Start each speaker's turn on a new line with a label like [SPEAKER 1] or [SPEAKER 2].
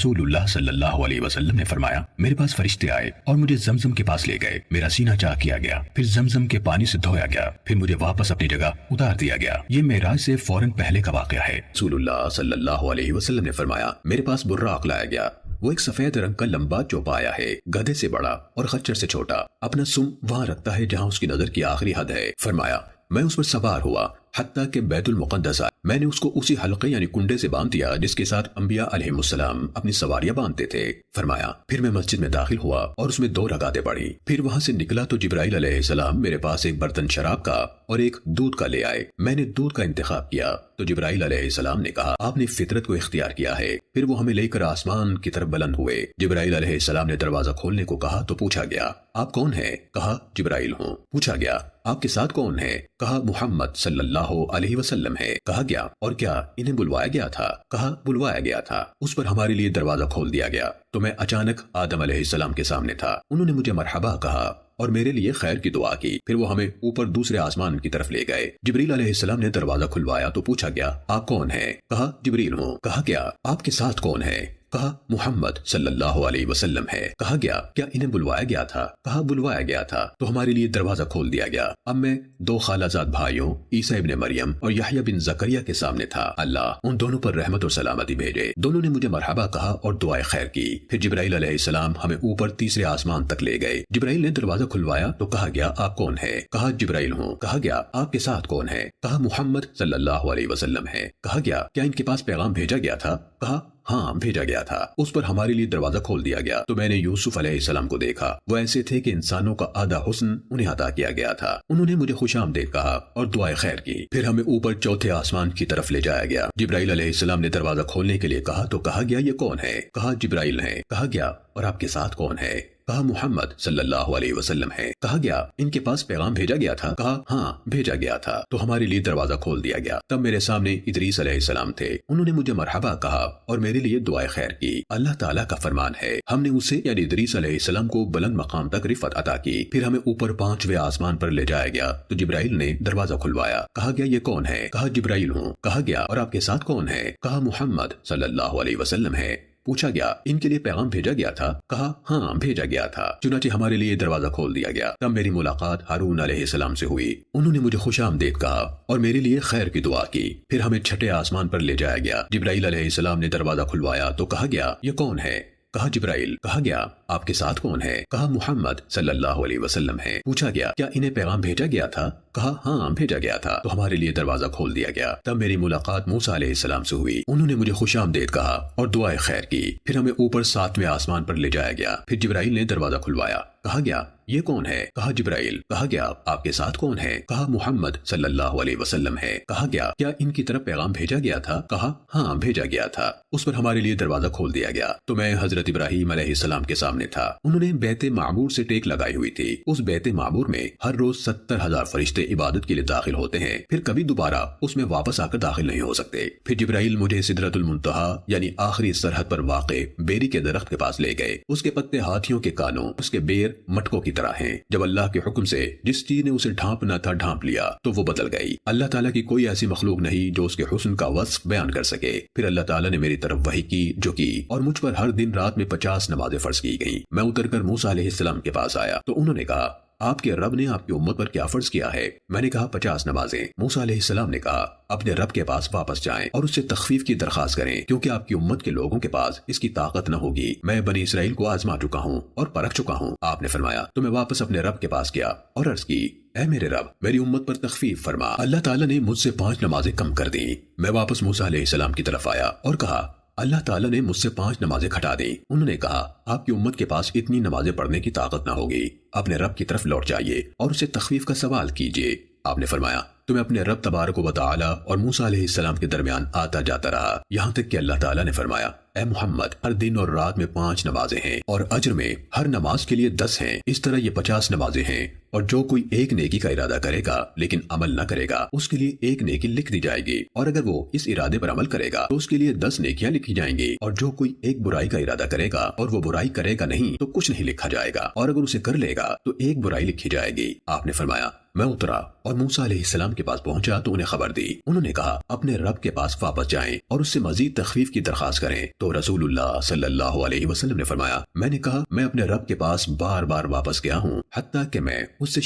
[SPEAKER 1] रसूल अल्लाह सल्लल्लाहु अलैहि वसल्लम ने फरमाया, मेरे पास फरिश्ते आए और मुझे जमजम के पास ले गए। मेरा सीना चाक किया गया, फिर जमजम के पानी से धोया गया, फिर मुझे वापस अपनी जगह उतार दिया गया। ये मेराज से फौरन पहले का वाक़या है।
[SPEAKER 2] रसूलुल्लाह सल्लल्लाहु अलैहि वसल्लम ने फरमाया, मेरे पास बुर्राक लाया गया। वो एक सफेद रंग का लंबा चौपाया है, गधे से बड़ा और खच्चर से छोटा। अपना सुम वहां रखता है जहां उसकी नजर की आखिरी हद है। फरमाया, मैं उस पर सवार हुआ हत्ता के बैतुल मुक़द्दस आया। मैंने उसको उसी हल्के यानी कुंडे से बांध दिया जिसके साथ अंबिया अलैहिमुस्सलाम अपनी सवारियां बांधते थे। फरमाया, फिर मैं मस्जिद में दाखिल हुआ और उसमें 2 रकातें पढ़ी। फिर वहां से निकला तो जिब्राइल अलैहिस्सलाम मेरे पास एक बर्तन शराब का और एक दूध का ले आए। मैंने दूध का इंतखाब किया तो जिब्राइल अलैहिस्सलाम ने कहा, आपने फितरत को इख्तियार किया है। फिर वो हमें लेकर आसमान की तरफ बुलंद हुए। जिब्राइल अलैहिस्सलाम ने दरवाजा खोलने को कहा तो पूछा गया, आप कौन हैं? कहा, जिब्राइल हूँ। पूछा गया, आपके साथ कौन है? कहा, मुहम्मद सल्लल्लाहु अलैहि वसल्लम है। कहा गया, और क्या इन्हें बुलवाया गया था? कहा, बुलवाया गया था। उस पर हमारे लिए दरवाजा खोल दिया गया तो मैं अचानक आदम अलैहिस्सलाम के सामने था। उन्होंने मुझे मरहबा कहा और मेरे लिए खैर की दुआ की। फिर वो हमें ऊपर दूसरे आसमान की तरफ ले गए। जिब्रील अलैहिस्सलाम ने दरवाजा खुलवाया तो पूछा गया, आप कौन हैं? कहा, जिब्रील हूँ। कहा गया, आपके साथ कौन है? कहा, मुहम्मद सल्लल्लाहु अलैहि वसल्लम है। कहा गया, क्या इन्हें बुलवाया गया था? कहा, बुलवाया गया था। तो हमारे लिए दरवाजा खोल दिया गया। अब मैं 2 खालाजाद भाइयों ईसा इब्ने मरियम और यहया बिन जकरिया के सामने था। अल्लाह उन दोनों पर रहमत और सलामती भेजे। दोनों ने मुझे मरहबा कहा और दुआए खैर की। फिर जिब्राइल अलैहिस्सलाम हमें ऊपर तीसरे आसमान तक ले गए। जिब्राइल ने दरवाजा खुलवाया तो कहा गया, आप कौन है? कहा, जिब्राइल हूँ। कहा गया, आपके साथ कौन है? कहा, मुहम्मद सल्लल्लाहु अलैहि वसल्लम है। कहा गया, क्या इनके पास पैगाम भेजा गया था? कहा, हाँ, भेजा गया था। उस पर हमारे लिए दरवाजा खोल दिया गया तो मैंने यूसुफ अलैहिस्सलाम को देखा। वो ऐसे थे कि इंसानों का आधा हुस्न उन्हें अता किया गया था। उन्होंने मुझे खुशामदीद कहा और दुआए खैर की। फिर हमें ऊपर चौथे आसमान की तरफ ले जाया गया। जिब्राइल अलैहिस्सलाम ने दरवाजा खोलने के लिए कहा तो कहा गया, ये कौन है? कहा, जिब्राइल है। कहा गया, और आपके साथ कौन है? कहा, मुहम्मद सल्लल्लाहु अलैहि वसल्लम है। कहा गया, इनके पास पैगाम भेजा गया था? कहा, हाँ, भेजा गया था। तो हमारे लिए दरवाजा खोल दिया गया। तब मेरे सामने इदरीस अलैहिस्सलाम थे। उन्होंने मुझे मरहबा कहा और मेरे लिए दुआए खैर की। अल्लाह ताला का फरमान है, हमने उसे यानी इदरीस अलैहिस्सलाम को बुलंद मकाम तक रिफत अता की। फिर हमें ऊपर 5वें आसमान पर ले जाया गया तो जिब्राइल ने दरवाजा खुलवाया। कहा गया, ये कौन है? कहा, जिब्राइल हूँ। कहा गया, और आपके साथ कौन है? कहा, मुहम्मद सल्लल्लाहु अलैहि वसल्लम है। पूछा गया, इनके लिए पैगाम भेजा गया था? कहा, हाँ, भेजा गया था। चुनांचे हमारे लिए दरवाजा खोल दिया गया। तब मेरी मुलाकात हारून अलैहिस्सलाम से हुई। उन्होंने मुझे खुशामदीद कहा और मेरे लिए खैर की दुआ की। फिर हमें 6ठे आसमान पर ले जाया गया। जिब्राइल अलैहिस्सलाम ने दरवाजा खुलवाया तो कहा गया, ये कौन है? कहा, जिब्राइल। कहा गया, आपके साथ कौन है? कहा, मुहम्मद सल्लल्लाहु अलैहि वसल्लम है। पूछा गया, क्या इन्हें पैगाम भेजा गया था? कहा, हाँ, भेजा गया था। तो हमारे लिए दरवाजा खोल दिया गया। तब मेरी मुलाकात मूसा अलैहिस्सलाम से हुई। उन्होंने मुझे खुशामदीद कहा और दुआए खैर की। फिर हमें ऊपर 7वें आसमान पर ले जाया गया। फिर जिब्राइल ने दरवाजा खुलवाया। कहा गया, ये कौन है? कहा, जिब्राइल। कहा गया, आपके साथ कौन है? कहा, मुहम्मद सल्लल्लाहु अलैहि वसल्लम है। कहा गया, क्या इनकी तरफ पैगाम भेजा गया था? कहा, हाँ, भेजा गया था। उस पर हमारे लिए दरवाजा खोल दिया गया तो मैं हजरत इब्राहीम अलैहिस्सलाम के सामने था। उन्होंने बैते मामूर से टेक लगाई हुई थी। उस बैते मामूर में हर रोज 70,000 फरिश्ते इबादत के लिए दाखिल होते हैं, फिर कभी दोबारा उसमें वापस आकर दाखिल नहीं हो सकते। फिर जिब्राइल मुझे सिदरतुल मुंतहा यानी आखिरी सरहद पर वाक़े बेरी के दरख्त के पास ले गए। उसके पत्ते हाथियों के कानों, उसके बेर मटकों की तरह हैं। जब अल्लाह के हुक्म से जिस चीज ने उसे ढांपना था ढांप लिया तो वो बदल गई। अल्लाह ताला की कोई ऐसी मखलूक नहीं जो उसके हुस्न का वस्फ बयान कर सके। फिर अल्लाह ताला ने मेरी तरफ वही की जो की और मुझ पर हर दिन रात में 50 नमाजें फर्ज की गईं। मैं उतरकर मूसा अलैहिस्सलाम के पास आया तो उन्होंने कहा, आपके रब ने आपकी उम्मत पर क्या फर्ज किया है? मैंने कहा, 50 नमाजें। मूसा अलैहिस्सलाम ने कहा, अपने रब के पास वापस जाएं और उससे तखफीफ की दरखास्त करें क्योंकि आपकी उम्मत के लोगों के पास इसकी ताकत न होगी। मैं बनी इसराइल को आजमा चुका हूँ और परख चुका हूँ। आपने फरमाया तो मैं वापस अपने रब के पास गया और अर्ज की, ऐ मेरे रब, मेरी उम्मत पर तखफीफ फरमा। अल्लाह ताला ने मुझसे 5 नमाजें कम कर दी। मैं वापस मूसा अलैहिस्सलाम की तरफ आया और कहा, अल्लाह ताला ने मुझसे 5 नमाजें घटा दी। उन्होंने कहा, आपकी उम्मत के पास इतनी नमाजें पढ़ने की ताकत न होगी। अपने रब की तरफ लौट जाइए और उससे तखफीफ का सवाल कीजिए। आपने फरमाया तो मैं अपने रब तबारक व तआला और मूसा अलैहिस्सलाम के दरमियान आता जाता रहा, यहाँ तक कि अल्लाह ताला ने फरमाया, ऐ मुहम्मद, हर दिन और रात में 5 नमाजें हैं और अज्र में हर नमाज के लिए 10 हैं। इस तरह ये 50 नमाजें हैं और जो कोई एक नेकी का इरादा करेगा लेकिन अमल न करेगा उसके लिए एक नेकी लिख दी जाएगी और अगर वो इस इरादे पर अमल करेगा तो उसके लिए 10 नेकियां लिखी जाएंगी और जो कोई एक बुराई का इरादा करेगा और वो बुराई करेगा नहीं तो कुछ नहीं लिखा जाएगा और अगर उसे कर लेगा तो एक बुराई लिखी जाएगी। आपने फरमाया, میں اترا اور موسیٰ علیہ السلام کے پاس پہنچا تو انہیں خبر دی۔ انہوں نے کہا اپنے رب کے پاس واپس جائیں اور اس سے مزید تخفیف کی درخواست کریں۔ تو رسول اللہ صلی اللہ علیہ وسلم نے فرمایا میں نے کہا میں اپنے رب کے پاس بار بار واپس گیا ہوں حتیٰ کہ میں اس سے